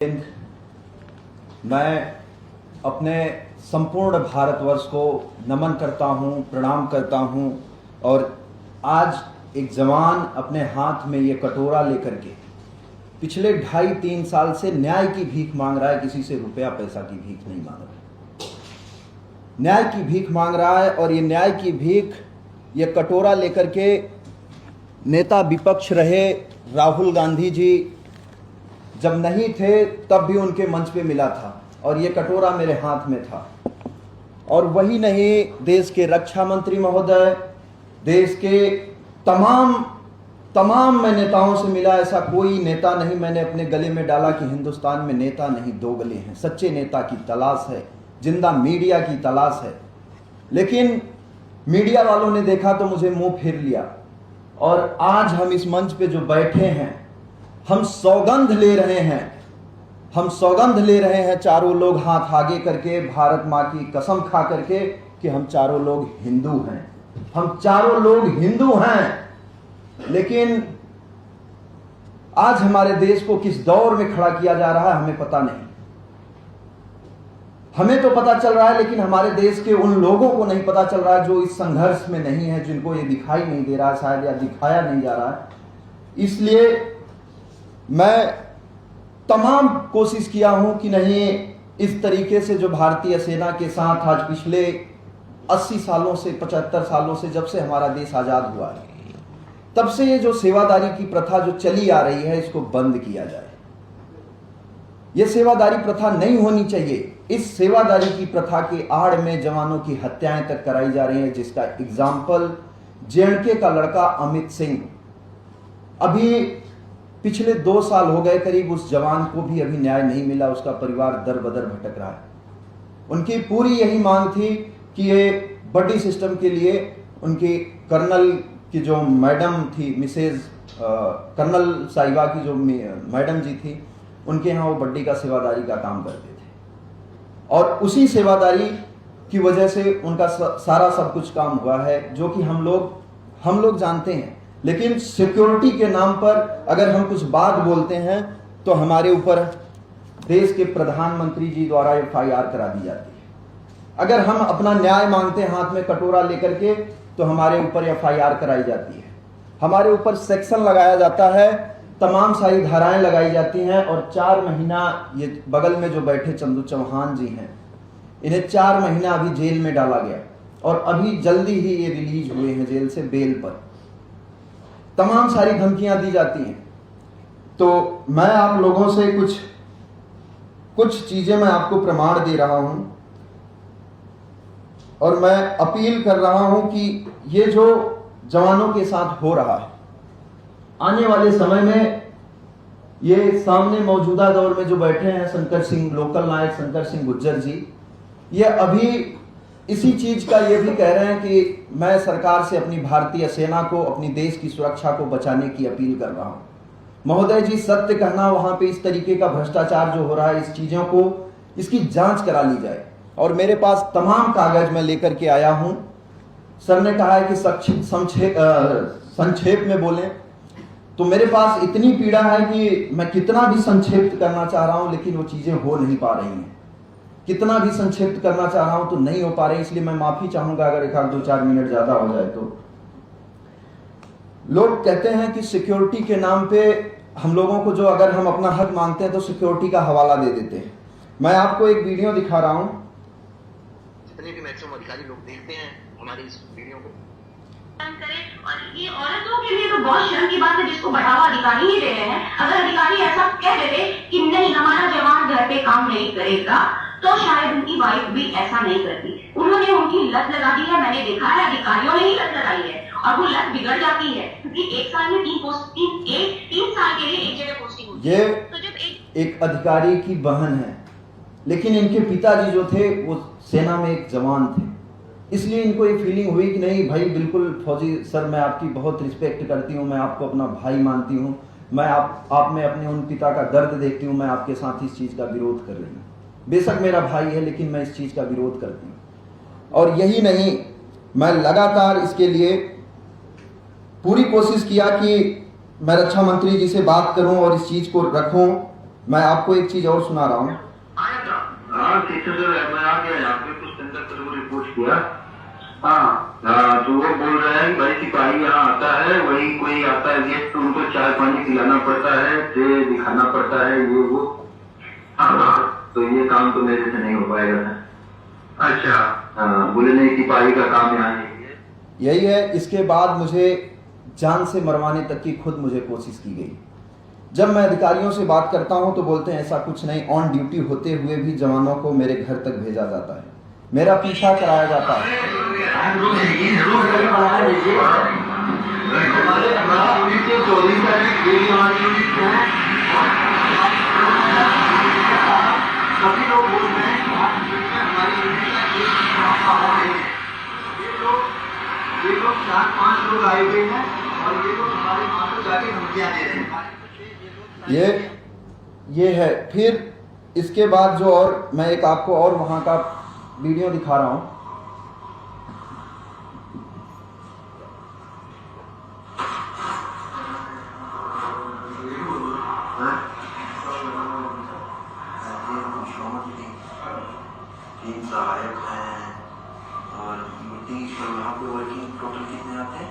मैं अपने संपूर्ण भारतवर्ष को नमन करता हूं, प्रणाम करता हूं। और आज एक जवान अपने हाथ में ये कटोरा लेकर के पिछले 2.5-3 साल से न्याय की भीख मांग रहा है। किसी से रुपया पैसा की भीख नहीं मांग रहा है, न्याय की भीख मांग रहा है। और ये न्याय की भीख ये कटोरा लेकर के नेता विपक्ष रहे राहुल गांधी जी जब नहीं थे तब भी उनके मंच पे मिला था, और ये कटोरा मेरे हाथ में था। और वही नहीं, देश के रक्षा मंत्री महोदय, देश के तमाम मैं नेताओं से मिला। ऐसा कोई नेता नहीं मैंने अपने गले में डाला कि हिंदुस्तान में नेता नहीं, दो गले हैं। सच्चे नेता की तलाश है, जिंदा मीडिया की तलाश है। लेकिन मीडिया वालों ने देखा तो मुझे मुंह फेर लिया। और आज हम इस मंच पे जो बैठे हैं, हम सौगंध ले रहे हैं चारों लोग हाथ आगे करके, भारत माँ की कसम खा करके कि हम चारों लोग हिंदू हैं, हम चारों लोग हिंदू हैं। लेकिन आज हमारे देश को किस दौर में खड़ा किया जा रहा है हमें पता नहीं। हमें तो पता चल रहा है, लेकिन हमारे देश के उन लोगों को नहीं पता चल रहा है जो इस संघर्ष में नहीं है, जिनको ये दिखाई नहीं दे रहा है शायद, या दिखाया नहीं जा रहा है। इसलिए मैं तमाम कोशिश किया हूं कि नहीं, इस तरीके से जो भारतीय सेना के साथ आज पिछले 80 सालों से 75 सालों से, जब से हमारा देश आजाद हुआ है, तब से ये जो सेवादारी की प्रथा जो चली आ रही है, इसको बंद किया जाए। ये सेवादारी प्रथा नहीं होनी चाहिए। इस सेवादारी की प्रथा के आड़ में जवानों की हत्याएं तक कराई जा रही है, जिसका एग्जाम्पल जेएंडके का लड़का अमित सिंह। अभी पिछले 2 साल हो गए करीब, उस जवान को भी अभी न्याय नहीं मिला। उसका परिवार दर बदर भटक रहा है। उनकी पूरी यही मांग थी कि ये बड्डी सिस्टम के लिए उनकी कर्नल की जो मैडम थी, मिसेज कर्नल साहिबा की जो मैडम जी थी, उनके यहाँ वो बड्डी का सेवादारी का काम करते थे। और उसी सेवादारी की वजह से उनका सारा सब कुछ काम हुआ है, जो कि हम लोग जानते हैं। लेकिन सिक्योरिटी के नाम पर अगर हम कुछ बात बोलते हैं तो हमारे ऊपर देश के प्रधानमंत्री जी द्वारा FIR करा दी जाती है। अगर हम अपना न्याय मांगते हैं हाथ में कटोरा लेकर के, तो हमारे ऊपर FIR कराई जाती है, हमारे ऊपर सेक्शन लगाया जाता है, तमाम सारी धाराएं लगाई जाती हैं। और 4 महीना, ये बगल में जो बैठे चंदू चौहान जी हैं, इन्हें 4 महीना अभी जेल में डाला गया, और अभी जल्दी ही ये रिलीज हुए हैं जेल से बेल पर। तमाम सारी धमकियां दी जाती हैं। तो मैं आप लोगों से कुछ चीजें मैं आपको प्रमाण दे रहा हूं, और मैं अपील कर रहा हूं कि ये जो जवानों के साथ हो रहा है, आने वाले समय में ये सामने मौजूदा दौर में जो बैठे हैं शंकर सिंह, लोकल नायक शंकर सिंह गुर्जर जी, ये अभी इसी चीज का ये भी कह रहे हैं कि मैं सरकार से अपनी भारतीय सेना को, अपनी देश की सुरक्षा को बचाने की अपील कर रहा हूं। महोदय जी, सत्य कहना, वहां पे इस तरीके का भ्रष्टाचार जो हो रहा है, इस चीजों को, इसकी जांच करा ली जाए। और मेरे पास तमाम कागज मैं लेकर के आया हूं। सर ने कहा है कि संक्षेप में बोलें, तो मेरे पास इतनी पीड़ा है कि मैं कितना भी संक्षिप्त करना चाह रहा हूं, लेकिन वो चीजें हो नहीं पा रही हैं। कितना भी संक्षिप्त करना चाह रहा हूं तो नहीं हो पा रही, इसलिए मैं माफी चाहूंगा अगर 1-2-4 मिनट ज्यादा हो जाए तो। लोग कहते हैं कि सिक्योरिटी के नाम पे हम लोगों को, जो अगर हम अपना हक मांगते हैं तो सिक्योरिटी का हवाला दे देते हैं। मैं आपको एक वीडियो दिखा रहा हूं। जितने भी मैक्सिमम अधिकारी लोग देखते हैं हमारी इस वीडियो को, और ये औरतों के लिए तो बहुत शर्म की बात है, जिसको बढ़ावा अधिकारी ही दे रहे हैं। अगर अधिकारी ऐसा कह देते कि नहीं, हमारा जवान घर पे काम नहीं करेगा, तो शायद उनकी वाइफ भी ऐसा नहीं करती। उन्होंने उनकी लत लगा दी है, मैंने देखा है, अधिकारियों ने ही लत लगाई है, और वो लत बिगड़ जाती है, क्योंकि 1 साल में 3 साल के लिए एक जगह पोस्टिंग होती है। ये तो जब एक अधिकारी की बहन है, लेकिन इनके पिताजी जो थे वो सेना में एक जवान थे, इसलिए इनको ये फीलिंग हुई कि नहीं भाई, बिल्कुल फौजी सर, मैं आपकी बहुत रिस्पेक्ट करती हूँ, मैं आपको अपना भाई मानती हूँ, मैं आप में अपने उन पिता का दर्द देखती हूँ, मैं आपके साथ इस चीज का विरोध कर रही हूँ। बेशक मेरा भाई है, लेकिन मैं इस चीज का विरोध करती हूँ। और यही नहीं, मैं लगातार इसके लिए पूरी कोशिश किया कि मैं रक्षा मंत्री जी से बात करूं और इस चीज को रखूं। मैं आपको एक चीज और सुना रहा हूँ। हाँ ठीक है सर, मैं आ गया यहाँ पे, कुछ दिन तक को रिपोर्ट किया। हाँ तो वो बोल रहे हैं भाई सिपाही यहाँ आता है, वही कोई आता है गेस्ट तो उनको चाय पानी पिलाना पड़ता है, ट्रे दिखाना पड़ता है, ये वो। हाँ तो ये काम तो मेरे से नहीं हो पाएगा। अच्छा हाँ, बोले नहीं सिपाही का काम यहाँ नहीं है। यही है। इसके बाद मुझे जान से मरवाने तक की खुद मुझे कोशिश की गई। जब मैं अधिकारियों से बात करता हूं तो बोलते हैं ऐसा कुछ नहीं, ऑन ड्यूटी होते हुए भी जवानों को मेरे घर तक भेजा जाता है, मेरा पीछा कराया जाता है। सभी लोग बोल रहे हैं ये लोग 4-5 लोग आए हुए हैं और ये लोग हमारे माँ को जाके धमकियां दे रहे हैं। ये है। फिर इसके बाद जो, और मैं एक आपको और वहां का वीडियो दिखा रहा हूं। तीन सहायक हैं और मीटिंग यहाँ पे वर्किंग टोटल कितने आते हैं?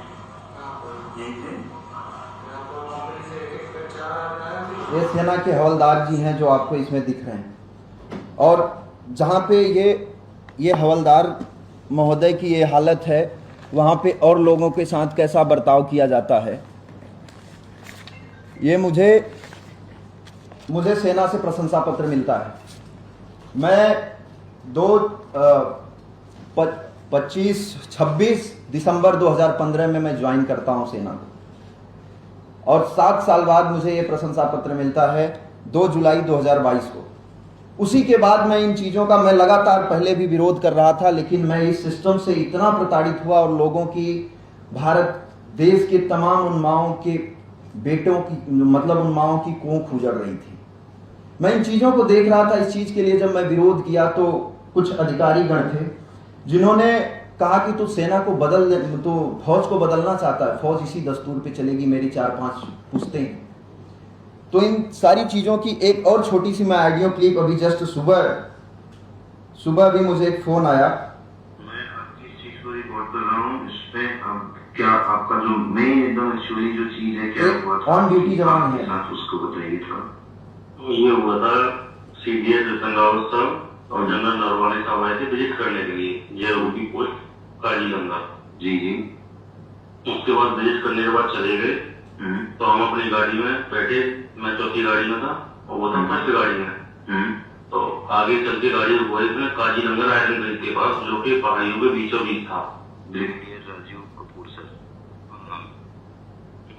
यही थे। ये सेना के हवलदार जी हैं जो आपको इसमें दिख रहे हैं। और जहाँ पे ये हवलदार महोदय की ये हालत है, वहाँ पे और लोगों के साथ कैसा बर्ताव किया जाता है। ये मुझे सेना से प्रशंसा पत्र मिलता है। मैं 26 दिसंबर 2015 में मैं ज्वाइन करता हूं सेना को, और 7 साल बाद मुझे ये प्रशंसा पत्र मिलता है 2 जुलाई 2022 को। उसी के बाद मैं इन चीज़ों का मैं लगातार पहले भी विरोध कर रहा था, लेकिन मैं इस सिस्टम से इतना प्रताड़ित हुआ और लोगों की, भारत देश के तमाम उन माओं के बेटों की, मतलब उन माओं की कोख उजड़ रही थी। मैं इन चीज़ों को देख रहा था। इस चीज़ के लिए जब मैं विरोध किया तो कुछ अधिकारी गण थे जिन्होंने कहा कि तू सेना को बदल, तो फौज को बदलना चाहता है, फौज इसी दस्तूर पे चलेगी। मेरी 4-5 पुश्तें। तो इन सारी चीज़ों की एक और छोटी सी मैं ऑडियो क्लिप, अभी जस्ट सुबह भी मुझे एक फोन आया। मैं आपकी इस चीज को रिपोर्ट कर रहा हूँ। इसमें क्या आपका जो मेन एकदम एक्चुअली जो चीज है, क्या हुआ था? ऑन ड्यूटी जवान है, उसको बताइए थोड़ा। ये हुआ था CDS रतनगांव साहब और जनरल नरवाने साहब आए थे विजिट करने के लिए JRO की पोस्ट काजीगंगा। जी जी। उसके बाद विजिट करने के बाद चले गए। तो हम अपनी गाड़ी में बैठे, मैं चौथी गाड़ी में था और वो था फर्स्ट गाड़ी में। तो आगे चल के गाड़ी रुकवाई इसमें काजीगंगा आयरन ब्रिज के पास, जो कि पहाड़ियों के बीचों बीच था। ब्रिगेडियर राजीव कपूर सर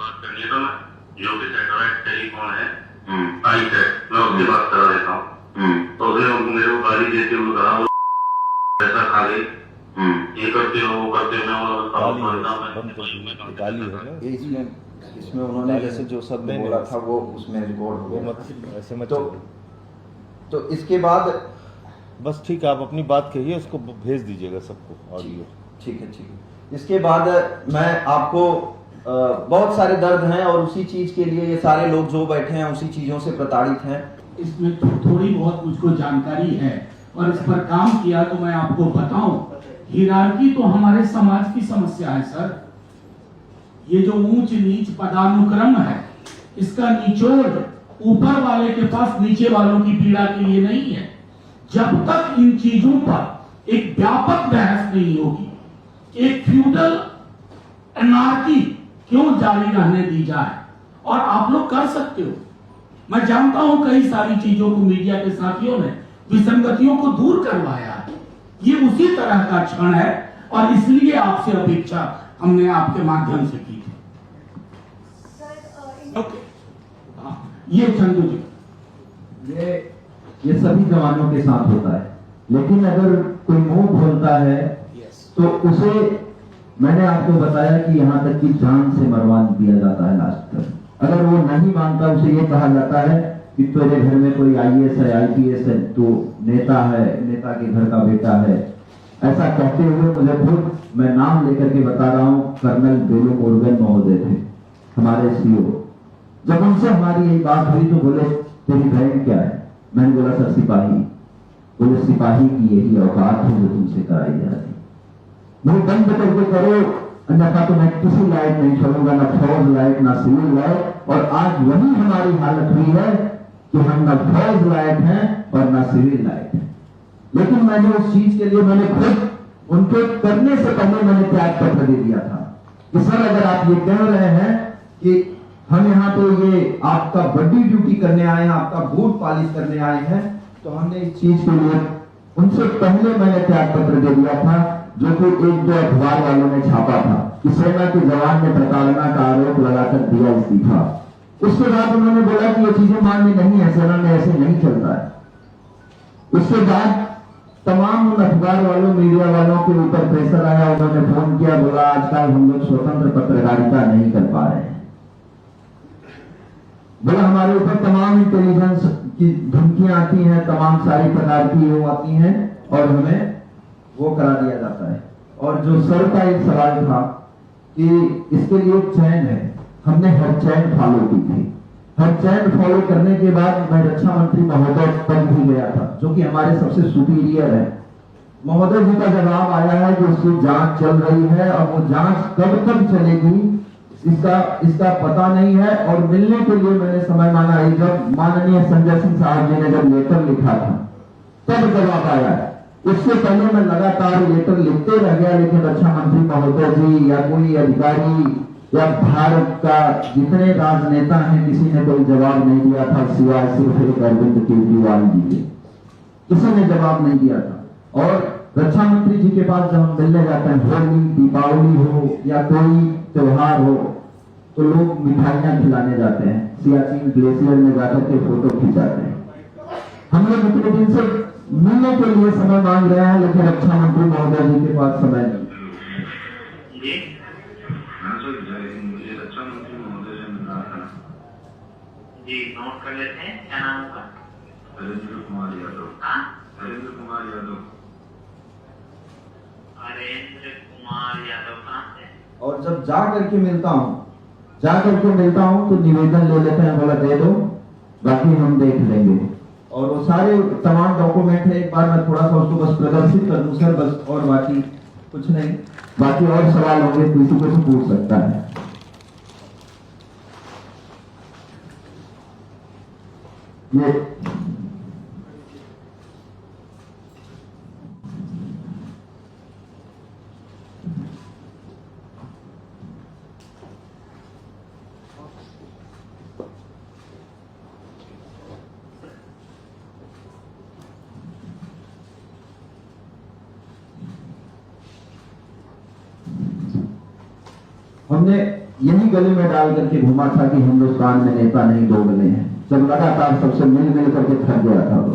बात करनी है। तो मैं जो कि सैटेलाइट टेलीफोन है आई है, मैं उससे बात करा देता हूँ। तो उसने मेरे को गाली देते हुए कहा पैसा खा गए, ये करते हो वो करते हो। इसमें उन्होंने जैसे जो शब्द बोला था वो उसमें रिकॉर्ड हो गया। तो इसके बाद बस ठीक है, आप अपनी बात कहिए, उसको भेज दीजिएगा सबको ऑडियो। ठीक है। इसके बाद मैं आपको बहुत सारे दर्द हैं और उसी चीज के लिए ये सारे लोग जो बैठे हैं उसी चीजों से प्रताड़ित हैं। इसमें थोड़ी बहुत मुझको जानकारी है और इस पर काम किया। तो मैं आपको बताऊं, हिरार्की तो हमारे समाज की समस्या है सर। ये जो ऊंच नीच पदानुक्रम है, इसका निचोड़ ऊपर वाले के पास नीचे वालों की पीड़ा के लिए नहीं है। जब तक इन चीजों पर एक व्यापक बहस नहीं होगी, एक फ्यूडल एनार्की क्यों जारी रहने दी जाए, और आप लोग कर सकते हो। मैं जानता हूं कई सारी चीजों को मीडिया के साथियों ने विसंगतियों को दूर करवाया है। ये उसी तरह का क्षण है और इसलिए आपसे अपेक्षा हमने आपके माध्यम से की थी। ओके, ये चंदू जी, ये सभी जवानों के साथ होता है, लेकिन अगर कोई मुंह खोलता है तो उसे, मैंने आपको बताया कि यहाँ तक कि जान से मरवा दिया जाता है लास्ट तक। अगर वो नहीं मानता, उसे ये कहा जाता है कि तेरे घर में कोई IAS है, IPS है, तो नेता है, नेता के घर का बेटा है। ऐसा कहते हुए मुझे खुद, मैं नाम लेकर के बता रहा हूँ, कर्नल बेलू मुरुगन महोदय थे हमारे CO। जब उनसे हमारी यही बात हुई तो बोले तेरी रैंक क्या है? मैंने बोला सर सिपाही। बोले सिपाही की यही औकात है जो तुमसे कराई जाती। मुझे बंद करके करो, अन्यथा तो मैं किसी लायक नहीं छोड़ूंगा, ना फौज लायक ना सिविल लायक। और आज वही हमारी हालत हुई है कि हम ना फौज लायक हैं और ना सिविल लायक हैं। लेकिन मैंने उस चीज के लिए मैंने खुद उनके करने से पहले मैंने त्याग पत्र दे दिया था कि सर अगर आप ये कह रहे हैं कि हम यहाँ तो ये आपका बड़ी ड्यूटी करने आए हैं, आपका बूट पॉलिश करने आए हैं, तो हमने इस चीज के लिए उनसे पहले मैंने त्याग पत्र दे दिया था, जो कि 1-2 अखबार वालों ने छापा था कि सेना के जवान ने प्रताड़ना का आरोप लगाकर दिया इस्तीफा। उसके बाद उन्होंने बोला कि ये चीजें मान्य नहीं है, सेना में ऐसे नहीं चलता है। उसके बाद तमाम उन अखबार वालों मीडिया वालों के ऊपर प्रेशर आया, उन्होंने फोन किया, बोला आजकल हम लोग स्वतंत्र पत्रकारिता नहीं कर पा रहे हैं। बोला हमारे ऊपर तमाम इंटेलिजेंस की धमकियां आती हैं, तमाम सारी प्रकार की वो आती हैं और हमें वो करा दिया जाता है। और जो सर का एक सवाल था कि इसके लिए चैन है, हमने हर चैन फॉलो की थी। हर चैन फॉलो करने के बाद मैं रक्षा मंत्री महोदय तक भी गया था, जो कि हमारे सबसे सुपीरियर है। महोदय जी का जवाब आया है कि उसकी जांच चल रही है और वो जांच कब तक चलेगी इसका पता नहीं है। और मिलने के लिए मैंने समय मांगा है, जब माननीय संजय सिंह साहब जी ने जब लेटर लिखा था तब जवाब आया है। उससे पहले मैं लगातार लेटर लिखते रह गया, लेकिन रक्षा मंत्री महोदय जी या कोई अधिकारी या भारत का जितने राजनेता हैं किसी ने कोई जवाब नहीं दिया था, सिवाय सिर्फ एक अरविंद केजरीवाल जी के। किसी ने जवाब नहीं दिया था। और रक्षा मंत्री जी के पास जब हम मिलने जाते हैं, होली दीपावली हो या कोई त्योहार हो, तो लोग मिठाइयां खिलाने जाते हैं, सियाचिन ग्लेशियर में जाकर के फोटो खिंचाते हैं। हम लोग इतने दिन से मिलने के लिए समय मांग रहे हैं, लेकिन रक्षा मंत्री महोदय जी के पास समय नहीं। मुझे रक्षा मंत्री महोदय से मिलना था जी, नोट कर लेते हैं। क्या नाम होगा? हरेंद्र कुमार यादव। हरेंद्र कुमार यादव। हरेंद्र कुमार यादव कहाँ से? और जब जा करके मिलता हूँ तो निवेदन ले लेते हैं, बोला दे दो, बाकी हम देख लेंगे। और वो सारे तमाम डॉक्यूमेंट है, एक बार मैं थोड़ा सा उसको बस प्रदर्शित कर दूं सर, बस, और बाकी कुछ नहीं। बाकी और सवाल होंगे किसी को भी पूछ सकता है। ये हमने यही गले में डाल करके घुमा था कि हिंदुस्तान में नेता नहीं दो गले हैं। जब लगातार सबसे मिल करके थक गया था, तो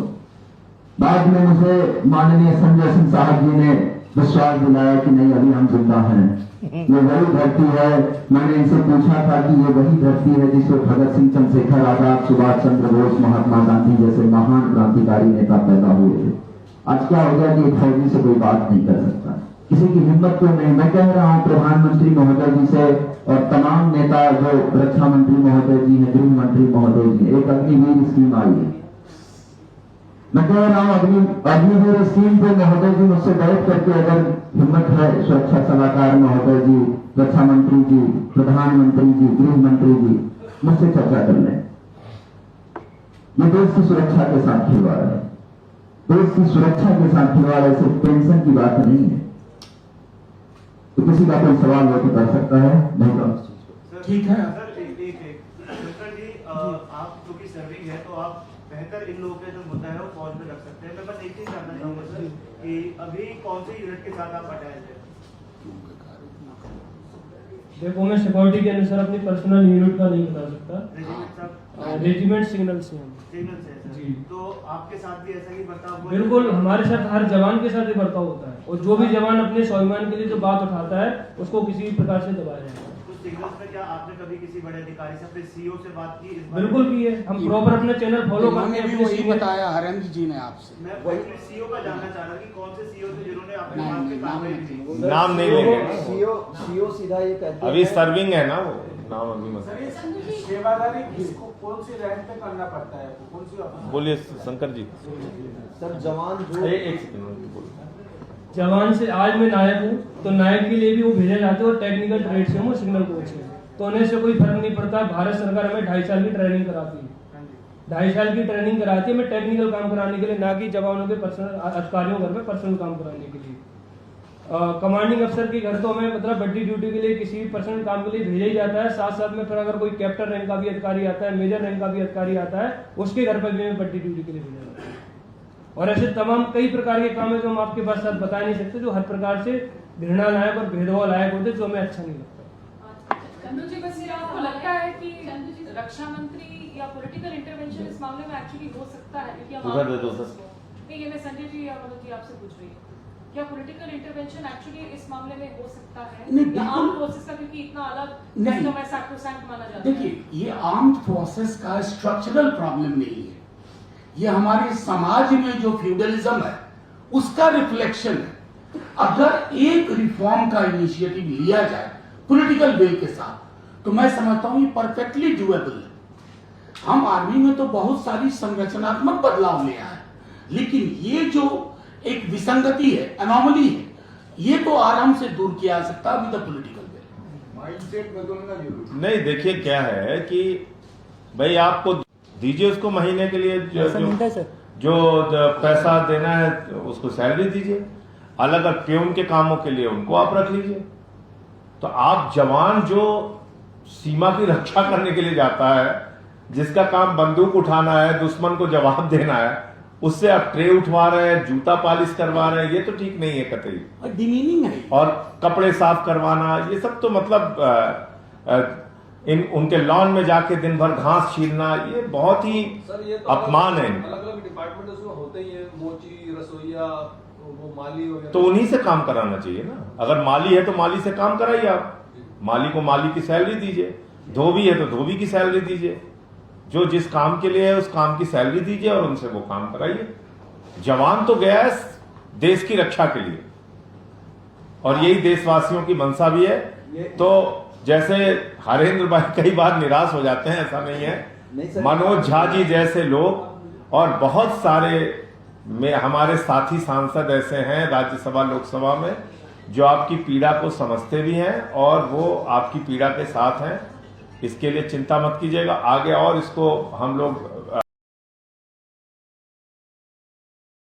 बाद में मुझे माननीय संजय सिंह साहब जी ने विश्वास दिलाया कि नहीं, अभी हम जिंदा हैं, ये वही धरती है। मैंने इनसे पूछा था कि ये वही धरती है जिसमें भगत सिंह, चंद्रशेखर आजाद, सुभाष चंद्र बोस, महात्मा गांधी जैसे महान क्रांतिकारी नेता पैदा हुए थे। आज क्या हो गया कि एक फौजी से कोई बात नहीं कर सकता, किसी की हिम्मत क्यों नहीं। मैं कह रहा हूं प्रधानमंत्री महोदय जी से और तमाम नेता जो रक्षा मंत्री महोदय जी हैं, गृह मंत्री महोदय जी, एक अग्निवीर स्कीम आई है। मैं कह रहा हूं अग्निवीर स्कीम पे महोदय जी मुझसे बैठ करके अगर हिम्मत है, सुरक्षा सलाहकार महोदय जी, रक्षा मंत्री जी, प्रधानमंत्री जी, गृह मंत्री जी, मुझसे चर्चा कर लें। ये देश की सुरक्षा के साथ खिलवाड़ है, देश की सुरक्षा के साथ खिलवाड़ है, सिर्फ पेंशन की बात नहीं है। तो किसी का कोई सवाल हो तो कर सकता है, नहीं तो ठीक है। सर जी, आप क्योंकि सर्विंग है तो आप बेहतर इन लोगों के जो मुद्दा है वो फौज में रख सकते हैं। मैं बस एक चीज जानना चाहूंगा सर कि अभी कौन से यूनिट के साथ आप अटैच है? देखो, मैं सिक्योरिटी के अनुसार अपनी पर्सनल यूनिट का नहीं बता सकता। रेजिमेंट साहब? रेजिमेंट सिग्नल से हम। सिग्नल से है जी। सर। तो आपके साथ भी ऐसा ही बर्ताव हुआ? बिल्कुल, हमारे साथ हर जवान के साथ ही बर्ताव होता है, और जो भी जवान अपने स्वाभिमान के लिए जो बात उठाता है उसको किसी भी प्रकार से दबाया जाएगा। कुछ सिग्नल्स में क्या आपने कभी किसी बड़े अधिकारी से, अपने सीईओ से बात की? बिल्कुल की है, हम प्रॉपर अपने चैनल फॉलो करते हैं। भी वही बताया हरेंद्र जी ने आपसे। मैं वही सीईओ का जानना चाह रहा कि कौन से सीईओ थे जिन्होंने आपके बात पे कार्रवाई की? नाम नहीं लेंगे, सीओ सीधा ये कहते हैं अभी सर्विंग है ना वो। नाम अभी मत सेवादारी किसको कौन सी रैंक पे करना पड़ता है, कौन सी ऑफिस? बोलिए शंकर जी। सर जवान जो एक सेकंड बोलिए। जवान से आज मैं नायक हूँ तो नायक के लिए भी वो भेजे जाते हैं और टेक्निकल ट्रेड से वो सिग्नल कोच है, तो उन्हें से कोई फर्क नहीं पड़ता। भारत सरकार हमें 2.5 साल की ट्रेनिंग कराती है, 2.5 साल की ट्रेनिंग कराती है हमें टेक्निकल काम कराने के लिए, ना कि जवानों के पर्सनल अधिकारियों घर में पर्सनल काम कराने के लिए। कमांडिंग अफसर के घर तो हमें मतलब बड्डी ड्यूटी के लिए किसी भी पर्सनल काम के लिए भेजा ही जाता है। साथ साथ में फिर अगर कोई कैप्टन रैंक का भी अधिकारी आता है, मेजर रैंक का भी अधिकारी आता है, उसके घर पर भी हमें बड्डी ड्यूटी के लिए भेजा जाता है। और ऐसे तमाम कई प्रकार के काम है जो हम आपके पास साथ बता नहीं सकते, जो हर प्रकार से घृणा लायक और भेदभाव लायक होते, जो हमें अच्छा नहीं लगता। चंदू जी, बस आपको लगता है कि रक्षा मंत्री या पॉलिटिकल इंटरवेंशन इस मामले में एक्चुअली हो सकता है? नहीं, ये मैं संजय जी या मनोज जी आपसे पूछ रही हूँ, क्या पॉलिटिकल इंटरवेंशन एक्चुअली इस मामले में हो सकता है? नहीं, या आर्म फोर्सेस का, क्योंकि इतना अलग सिस्टम है, सैक्रोसैंक्ट माना जाता है। देखिए, ये आर्म्ड फोर्सेस का स्ट्रक्चरल प्रॉब्लम नहीं है, ये हमारे समाज में जो फ्यूडलिज्म है उसका रिफ्लेक्शन है। अगर एक रिफॉर्म का इनिशिएटिव लिया जाए पॉलिटिकल विल के साथ तो मैं समझता हूं ये परफेक्टली डूएबल है। हम आर्मी में तो बहुत सारी संरचनात्मक बदलाव ले आए, लेकिन ये जो एक विसंगति है, एनोमली है, ये तो आराम से दूर किया जा सकता है with the political will. Mindset बदलना जरूरी। नहीं, देखिए क्या है कि भाई आपको दीजिए उसको महीने के लिए जो पैसा देना है उसको सैलरी दीजिए, अलग अलग प्यून के कामों के लिए उनको आप रख लीजिए। तो आप जवान जो सीमा की रक्षा करने के लिए जाता है, जिसका काम बंदूक उठाना है, दुश्मन को जवाब देना है, उससे आप ट्रे उठवा रहे हैं, जूता पॉलिश करवा रहे हैं, ये तो ठीक नहीं है कतई। डिमीनिंग है। और कपड़े साफ करवाना, ये सब तो मतलब उनके लॉन में जाके दिन भर घास छीलना, ये बहुत ही अपमान है। अलग-अलग डिपार्टमेंट उसमें होते ही हैं, मोची, रसोईया, वो माली वगैरह, तो उन्हीं से काम कराना चाहिए ना। अगर माली है तो माली से काम कराइए, आप माली को माली की सैलरी दीजिए, धोबी है तो धोबी की सैलरी दीजिए, जो जिस काम के लिए है उस काम की सैलरी दीजिए और उनसे वो काम कराइए। जवान तो गया है देश की रक्षा के लिए, और यही देशवासियों की मंशा भी है। तो जैसे हरेंद्र भाई कई बार निराश हो जाते हैं, ऐसा नहीं है। मनोज झा जी जैसे लोग और बहुत सारे में हमारे साथी सांसद ऐसे हैं राज्यसभा लोकसभा में जो आपकी पीड़ा को समझते भी हैं और वो आपकी पीड़ा के साथ हैं। इसके लिए चिंता मत कीजिएगा, आगे और इसको हम लोग